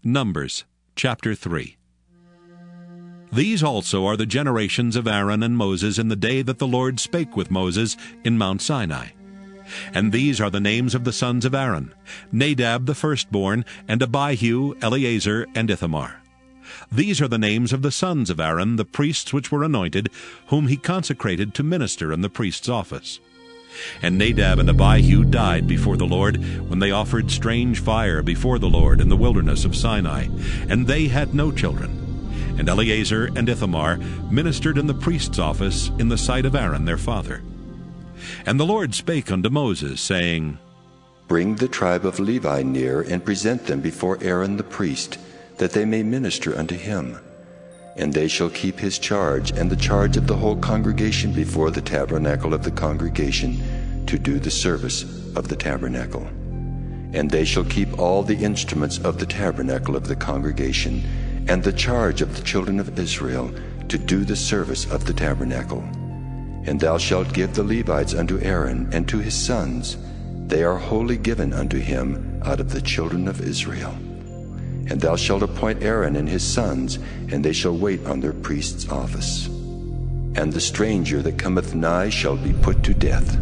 Numbers chapter 3. These also are the generations of Aaron and Moses in the day that the Lord spake with Moses in Mount Sinai. And these are the names of the sons of Aaron, Nadab the firstborn, and Abihu, Eleazar, and Ithamar. These are the names of the sons of Aaron, the priests which were anointed, whom he consecrated to minister in the priest's office. And Nadab and Abihu died before the Lord, when they offered strange fire before the Lord in the wilderness of Sinai, and they had no children. And Eleazar and Ithamar ministered in the priest's office in the sight of Aaron their father. And the Lord spake unto Moses, saying, Bring the tribe of Levi near, and present them before Aaron the priest, that they may minister unto him. And they shall keep his charge, and the charge of the whole congregation before the tabernacle of the congregation, to do the service of the tabernacle. And they shall keep all the instruments of the tabernacle of the congregation, and the charge of the children of Israel, to do the service of the tabernacle. And thou shalt give the Levites unto Aaron and to his sons. They are wholly given unto him out of the children of Israel. And thou shalt appoint Aaron and his sons, and they shall wait on their priest's office. And the stranger that cometh nigh shall be put to death.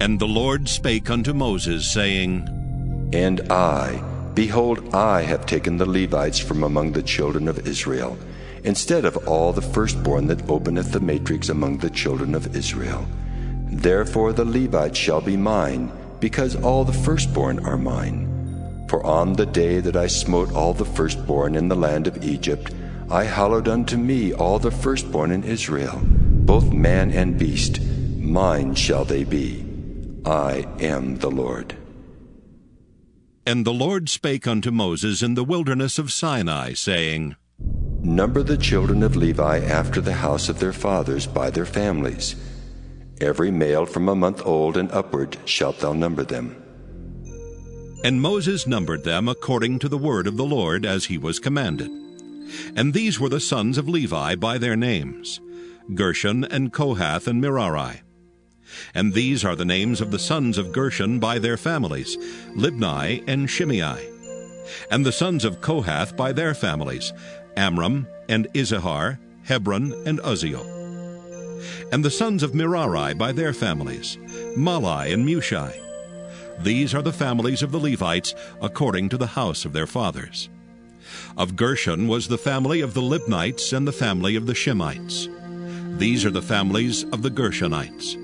And the Lord spake unto Moses, saying, And I, behold, I have taken the Levites from among the children of Israel, instead of all the firstborn that openeth the matrix among the children of Israel. Therefore the Levites shall be mine, because all the firstborn are mine. For on the day that I smote all the firstborn in the land of Egypt, I hallowed unto me all the firstborn in Israel, both man and beast. Mine shall they be. I am the Lord. And the Lord spake unto Moses in the wilderness of Sinai, saying, Number the children of Levi after the house of their fathers by their families. Every male from a month old and upward shalt thou number them. And Moses numbered them according to the word of the Lord, as he was commanded. And these were the sons of Levi by their names, Gershon and Kohath and Merari. And these are the names of the sons of Gershon by their families, Libni and Shimei. And the sons of Kohath by their families, Amram and Izahar, Hebron and Uzziel. And the sons of Merari by their families, Mahli and Mushi. These are the families of the Levites according to the house of their fathers. Of Gershon was the family of the Libnites and the family of the Shimites. These are the families of the Gershonites.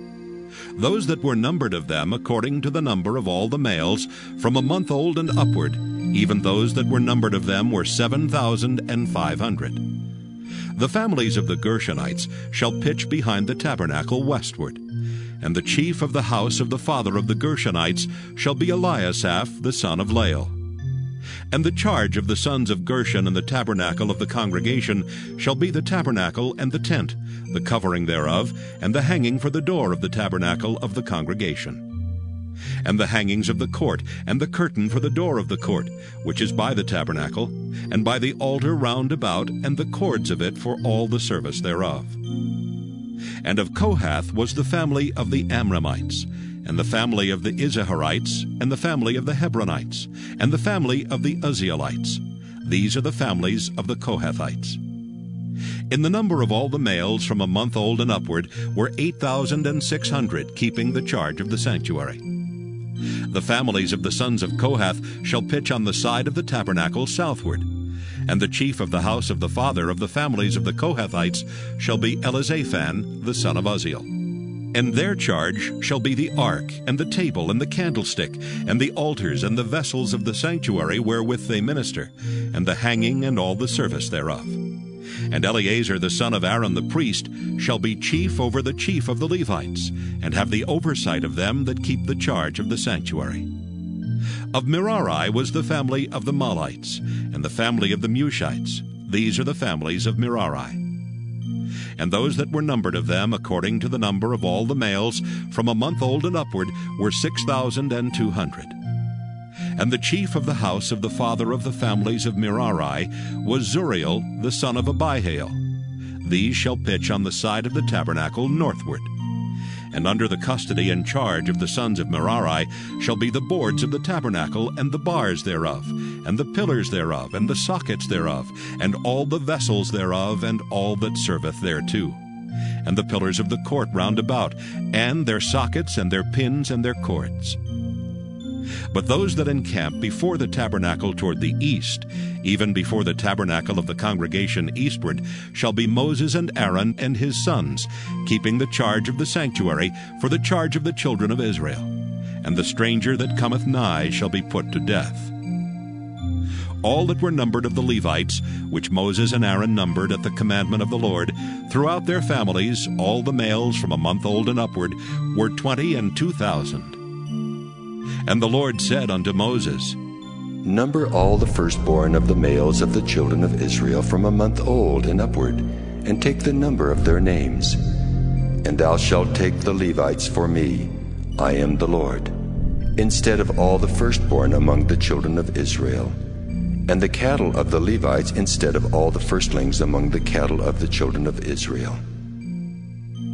Those that were numbered of them according to the number of all the males, from a month old and upward, even those that were numbered of them were 7,500. The families of the Gershonites shall pitch behind the tabernacle westward. And the chief of the house of the father of the Gershonites shall be Eliasaph the son of Lael. And the charge of the sons of Gershon in the tabernacle of the congregation shall be the tabernacle and the tent, the covering thereof, and the hanging for the door of the tabernacle of the congregation. And the hangings of the court, and the curtain for the door of the court, which is by the tabernacle, and by the altar round about, and the cords of it for all the service thereof. And of Kohath was the family of the Amramites, and the family of the Izaharites, and the family of the Hebronites, and the family of the Uzzielites. These are the families of the Kohathites. In the number of all the males from a month old and upward were 8,600, keeping the charge of the sanctuary. The families of the sons of Kohath shall pitch on the side of the tabernacle southward. And the chief of the house of the father of the families of the Kohathites shall be Elizaphan the son of Uzziel. And their charge shall be the ark, and the table, and the candlestick, and the altars, and the vessels of the sanctuary wherewith they minister, and the hanging, and all the service thereof. And Eleazar the son of Aaron the priest shall be chief over the chief of the Levites, and have the oversight of them that keep the charge of the sanctuary. Of Merari was the family of the Mahlites, and the family of the Mushites. These are the families of Merari. And those that were numbered of them according to the number of all the males, from a month old and upward, were 6,200. And the chief of the house of the father of the families of Merari was Zuriel the son of Abihail. These shall pitch on the side of the tabernacle northward. And under the custody and charge of the sons of Merari shall be the boards of the tabernacle, and the bars thereof, and the pillars thereof, and the sockets thereof, and all the vessels thereof, and all that serveth thereto, and the pillars of the court round about, and their sockets, and their pins, and their cords. But those that encamp before the tabernacle toward the east, even before the tabernacle of the congregation eastward, shall be Moses and Aaron and his sons, keeping the charge of the sanctuary for the charge of the children of Israel. And the stranger that cometh nigh shall be put to death. All that were numbered of the Levites, which Moses and Aaron numbered at the commandment of the Lord, throughout their families, all the males from a month old and upward, were 22,000. And the Lord said unto Moses, Number all the firstborn of the males of the children of Israel from a month old and upward, and take the number of their names. And thou shalt take the Levites for me, I am the Lord, instead of all the firstborn among the children of Israel, and the cattle of the Levites instead of all the firstlings among the cattle of the children of Israel.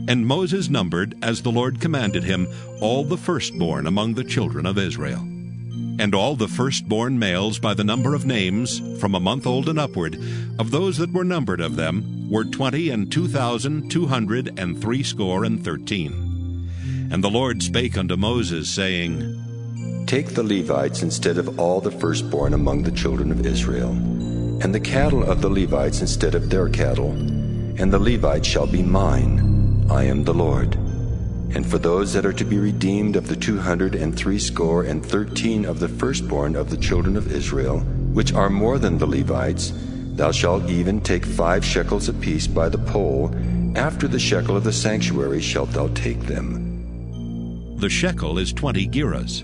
And Moses numbered, as the Lord commanded him, all the firstborn among the children of Israel. And all the firstborn males by the number of names, from a month old and upward, of those that were numbered of them, were 22,213. And the Lord spake unto Moses, saying, Take the Levites instead of all the firstborn among the children of Israel, and the cattle of the Levites instead of their cattle, and the Levites shall be mine. I am the Lord. And for those that are to be redeemed of the 213 of the firstborn of the children of Israel, which are more than the Levites, thou shalt even take 5 shekels apiece by the poll. After the shekel of the sanctuary shalt thou take them. The shekel is 20 gerahs.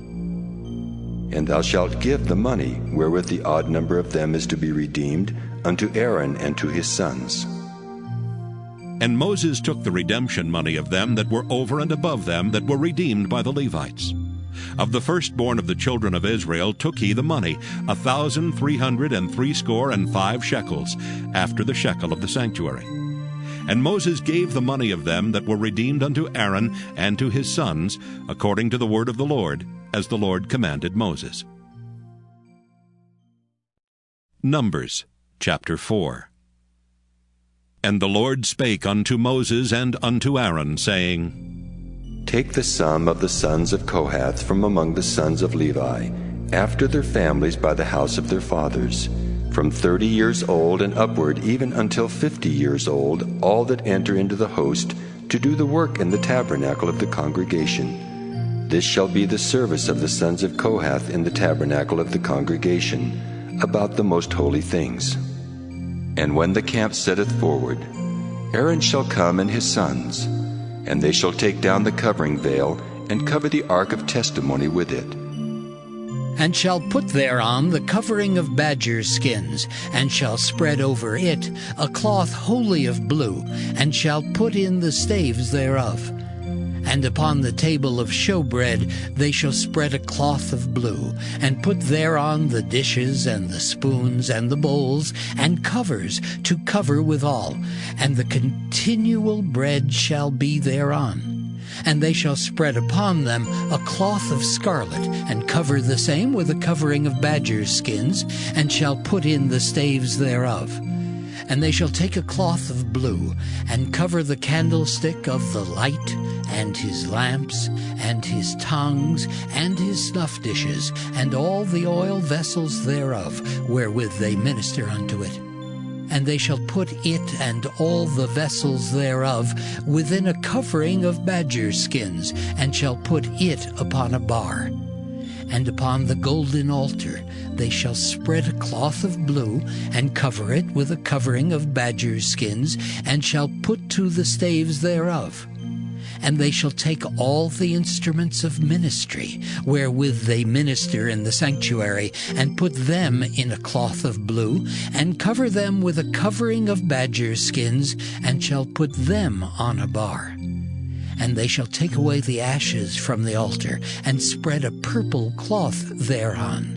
And thou shalt give the money, wherewith the odd number of them is to be redeemed, unto Aaron and to his sons. And Moses took the redemption money of them that were over and above them that were redeemed by the Levites. Of the firstborn of the children of Israel took he the money, 1,365 shekels, after the shekel of the sanctuary. And Moses gave the money of them that were redeemed unto Aaron and to his sons, according to the word of the Lord, as the Lord commanded Moses. Numbers chapter 4. And the Lord spake unto Moses and unto Aaron, saying, Take the sum of the sons of Kohath from among the sons of Levi, after their families by the house of their fathers, from 30 years old and upward even until 50 years old, all that enter into the host, to do the work in the tabernacle of the congregation. This shall be the service of the sons of Kohath in the tabernacle of the congregation, about the most holy things. And when the camp setteth forward, Aaron shall come and his sons, and they shall take down the covering veil, and cover the ark of testimony with it. And shall put thereon the covering of badger skins, and shall spread over it a cloth wholly of blue, and shall put in the staves thereof. And upon the table of showbread they shall spread a cloth of blue, and put thereon the dishes, and the spoons, and the bowls, and covers to cover withal, and the continual bread shall be thereon. And they shall spread upon them a cloth of scarlet, and cover the same with a covering of badgers' skins, and shall put in the staves thereof. And they shall take a cloth of blue, and cover the candlestick of the light, and his lamps, and his tongues, and his snuff dishes, and all the oil vessels thereof, wherewith they minister unto it. And they shall put it and all the vessels thereof within a covering of badger skins, and shall put it upon a bar. And upon the golden altar they shall spread a cloth of blue, and cover it with a covering of badger skins, and shall put to the staves thereof. And they shall take all the instruments of ministry, wherewith they minister in the sanctuary, and put them in a cloth of blue, and cover them with a covering of badger skins, and shall put them on a bar. And they shall take away the ashes from the altar, and spread a purple cloth thereon.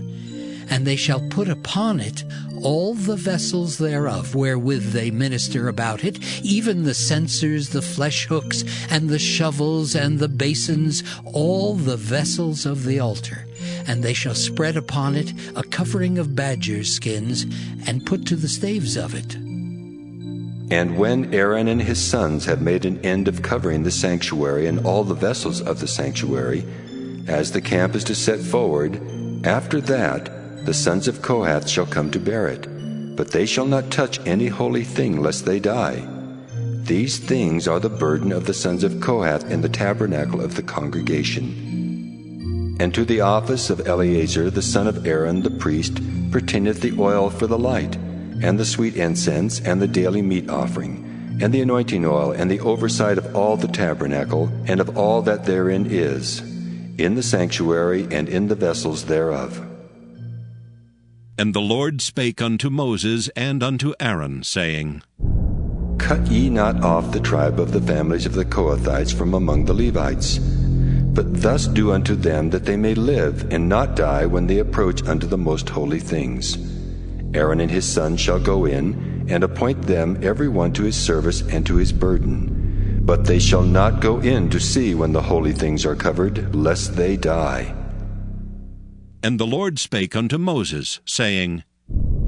And they shall put upon it all the vessels thereof, wherewith they minister about it, even the censers, the flesh hooks, and the shovels, and the basins, all the vessels of the altar. And they shall spread upon it a covering of badgers' skins, and put to the staves of it. And when Aaron and his sons have made an end of covering the sanctuary and all the vessels of the sanctuary, as the camp is to set forward, after that the sons of Kohath shall come to bear it, but they shall not touch any holy thing, lest they die. These things are the burden of the sons of Kohath in the tabernacle of the congregation. And to the office of Eleazar the son of Aaron the priest pertaineth the oil for the light, and the sweet incense, and the daily meat offering, and the anointing oil, and the oversight of all the tabernacle, and of all that therein is, in the sanctuary and in the vessels thereof. And the Lord spake unto Moses and unto Aaron, saying, Cut ye not off the tribe of the families of the Kohathites from among the Levites, but thus do unto them that they may live and not die when they approach unto the most holy things. Aaron and his sons shall go in, and appoint them every one to his service and to his burden. But they shall not go in to see when the holy things are covered, lest they die. And the Lord spake unto Moses, saying,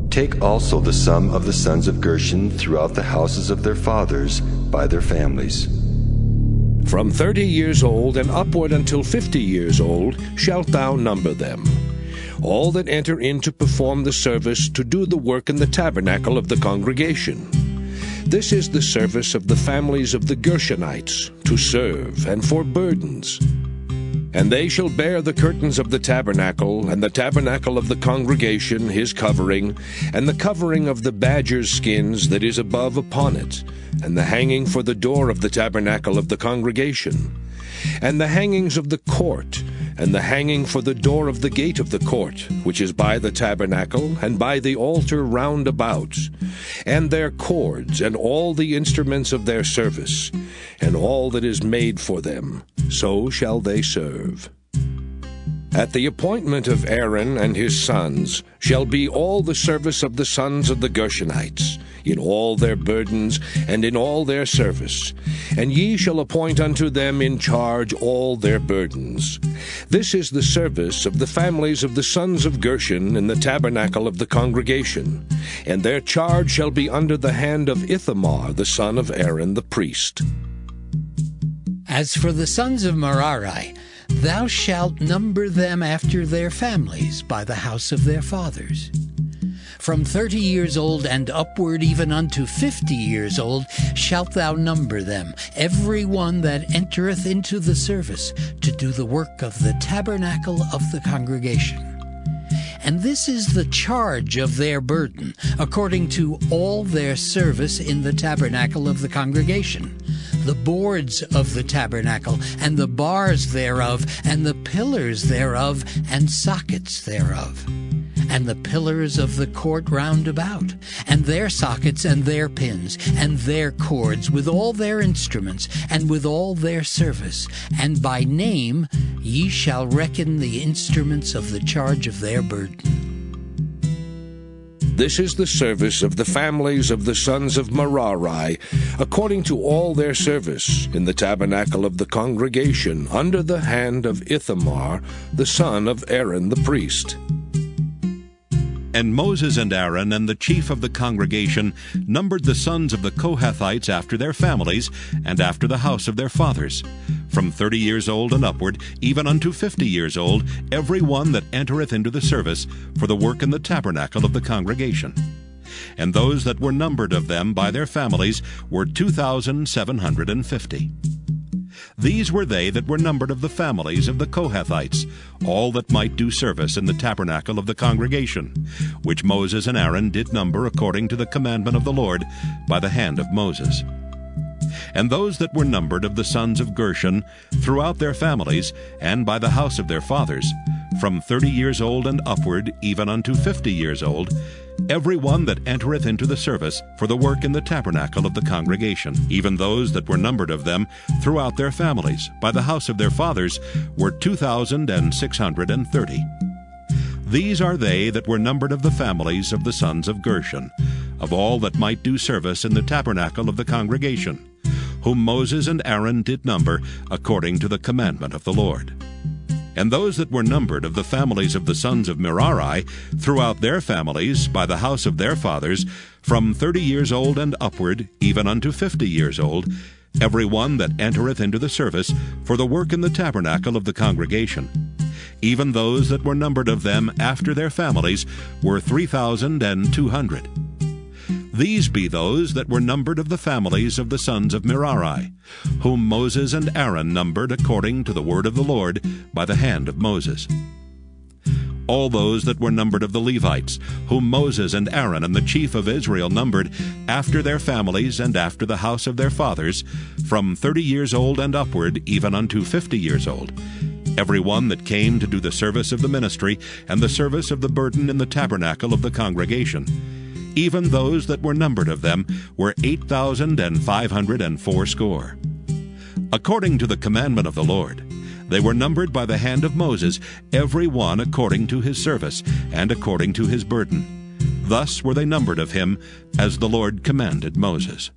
Take also the sum of the sons of Gershon throughout the houses of their fathers by their families. From 30 years old and upward until 50 years old shalt thou number them. All that enter in to perform the service to do the work in the tabernacle of the congregation. This is the service of the families of the Gershonites, to serve and for burdens. And they shall bear the curtains of the tabernacle, and the tabernacle of the congregation his covering, and the covering of the badger's skins that is above upon it, and the hanging for the door of the tabernacle of the congregation, and the hangings of the court, and the hanging for the door of the gate of the court, which is by the tabernacle, and by the altar round about, and their cords, and all the instruments of their service, and all that is made for them, so shall they serve. At the appointment of Aaron and his sons shall be all the service of the sons of the Gershonites, in all their burdens and in all their service, and ye shall appoint unto them in charge all their burdens. This is the service of the families of the sons of Gershon in the tabernacle of the congregation, and their charge shall be under the hand of Ithamar the son of Aaron the priest. As for the sons of Merari, thou shalt number them after their families by the house of their fathers. From 30 years old and upward even unto 50 years old shalt thou number them, every one that entereth into the service to do the work of the tabernacle of the congregation. And this is the charge of their burden, according to all their service in the tabernacle of the congregation, the boards of the tabernacle, and the bars thereof, and the pillars thereof, and sockets thereof, and the pillars of the court round about, and their sockets, and their pins, and their cords, with all their instruments, and with all their service. And by name ye shall reckon the instruments of the charge of their burden. This is the service of the families of the sons of Merari, according to all their service, in the tabernacle of the congregation, under the hand of Ithamar, the son of Aaron the priest. And Moses and Aaron and the chief of the congregation numbered the sons of the Kohathites after their families, and after the house of their fathers, from 30 years old and upward, even unto 50 years old, every one that entereth into the service for the work in the tabernacle of the congregation. And those that were numbered of them by their families were 2,750. These were they that were numbered of the families of the Kohathites, all that might do service in the tabernacle of the congregation, which Moses and Aaron did number according to the commandment of the Lord by the hand of Moses. And those that were numbered of the sons of Gershon throughout their families, and by the house of their fathers, from 30 years old and upward, even unto 50 years old, every one that entereth into the service for the work in the tabernacle of the congregation, even those that were numbered of them throughout their families, by the house of their fathers, were 2,630. These are they that were numbered of the families of the sons of Gershon, of all that might do service in the tabernacle of the congregation, whom Moses and Aaron did number according to the commandment of the Lord. And those that were numbered of the families of the sons of Merari, throughout their families, by the house of their fathers, from 30 years old and upward, even unto 50 years old, every one that entereth into the service for the work in the tabernacle of the congregation. Even those that were numbered of them after their families were 3,200. These be those that were numbered of the families of the sons of Merari, whom Moses and Aaron numbered according to the word of the Lord by the hand of Moses. All those that were numbered of the Levites, whom Moses and Aaron and the chief of Israel numbered after their families and after the house of their fathers, from 30 years old and upward, even unto 50 years old, every one that came to do the service of the ministry and the service of the burden in the tabernacle of the congregation. Even those that were numbered of them were 8,580. According to the commandment of the Lord, they were numbered by the hand of Moses, every one according to his service, and according to his burden. Thus were they numbered of him, as the Lord commanded Moses.